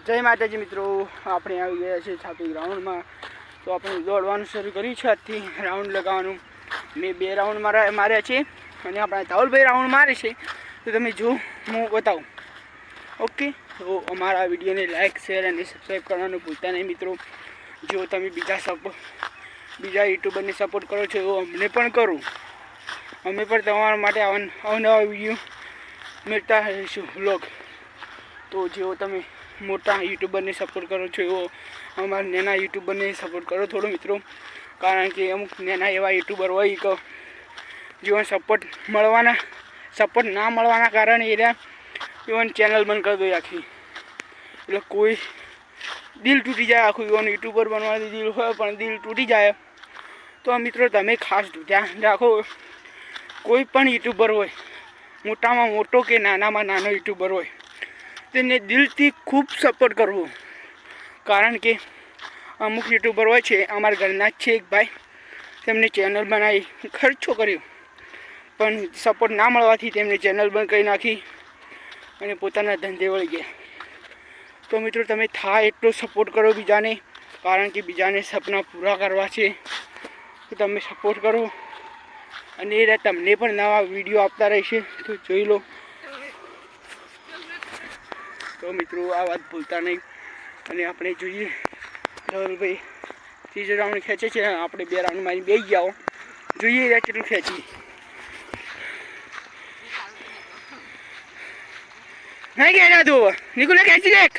જય માતાજી મિત્રો, આપણે આવી ગયા છે છાપી ગ્રાઉન્ડમાં. તો આપણે દોડવાનું શરૂ કર્યું છે. આજથી રાઉન્ડ લગાવવાનું. મેં 2 રાઉન્ડ માર્યા છે અને આપણા તાવલભાઈ રાઉન્ડ મારે છે. તો તમે જો હું બતાવું. ઓકે, તો અમારા વિડીયોને લાઇક શેર અને સબસ્ક્રાઈબ કરવાનું ભૂલતા નહીં મિત્રો. જો તમે બીજા યુટ્યુબરને સપોર્ટ કરો છો એવો અમને પણ કરો. અમે પણ તમારા માટે અવનવા વિડીયો મેળતા રહીશું વ્લોગ. તો જેવો તમે મોટા યુટ્યુબરને સપોર્ટ કરો છો એવો અમારા નાના યુટ્યુબરને સપોર્ટ કરો થોડો મિત્રો. કારણ કે અમુક નાના એવા યુટ્યુબર હોય કે જેઓ સપોર્ટ ના મળવાના કારણે એવન ચેનલ બંધ કરી દો આખી. એટલે કોઈ દિલ તૂટી જાય, આખું એવાનું યુટ્યુબર બનવાનું દિલ હોય પણ દિલ તૂટી જાય. તો મિત્રો તમે ખાસ ધ્યાન રાખો. કોઈ પણ યુટ્યુબર હોય, મોટામાં મોટો કે નાનામાં નાનો યુટ્યુબર હોય, તેને દિલથી ખૂબ સપોર્ટ કરવો. કારણ કે અમુક યુટ્યુબર હોય છે, અમારા ઘરના જ છે એક ભાઈ, તેમને ચેનલ બનાવી ખર્ચો કર્યો પણ સપોર્ટ ના મળવાથી તેમને ચેનલ બંધ કરી નાખી અને પોતાના ધંધે વળી ગયા. તો મિત્રો તમે થાય એટલો સપોર્ટ કરો બીજાને, કારણ કે બીજાને સપના પૂરા કરવા છે. તો તમે સપોર્ટ કરો અને એ તમને પણ નવા વિડીયો આપતા રહેશે. તો જોઈ લો. તો મિત્રો આ વાત ભૂલતા નહીં. અને આપણે જોઈએ ધવલભાઈ 3 રાઉન્ડ ખેંચે છે, આપણે 2 રાઉન્ડ મારી બેસી જાઓ. જોઈએ રહ્યા કેટલું ખેંચી. નહીં ખેંચા તું નિકુલે ખેંચી દેખ.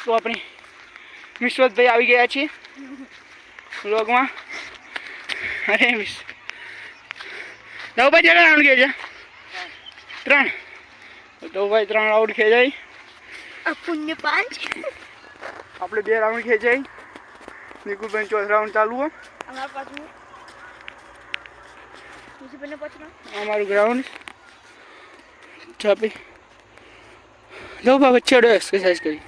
તો આપણે વિશ્વતભાઈ આવી ગયા છીએ વ્લોગમાં. અરે ધવભાઈ કેટલા રાઉન્ડ ખેંચ્યા? 3. તો ભાઈ 3 રાઉન્ડ ખેંચાઈ. પુણ્ય 5. આપણે 2 રાઉન્ડ ખેંચાઈ. નિકુલભાઈ 4 રાઉન્ડ ચાલુ હો. અમારું ગ્રાઉન્ડ છાપી ધવભાઈ વચ્ચે એક્સરસાઇઝ કરી.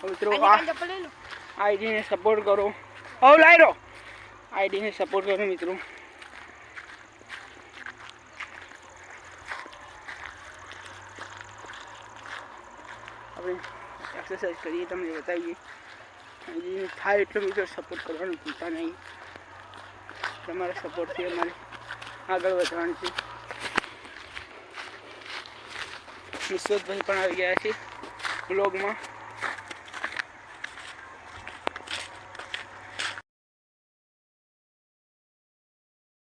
મિત્રો આઈડીને સપોર્ટ કરો. હવે લાઈ રહો. આઈડીને સપોર્ટ કરો મિત્રો. આપણે એક્સરસાઇઝ કરીએ, તમને બતાવીએ. આઈડીને થાય એટલો મિત્રો સપોર્ટ કરવાનું ભૂલતા નહીં. તમારા સપોર્ટથી અમારે આગળ વધવાનું છે. વિશ્વતભાઈ પણ આવી ગયા છે બ્લોગમાં.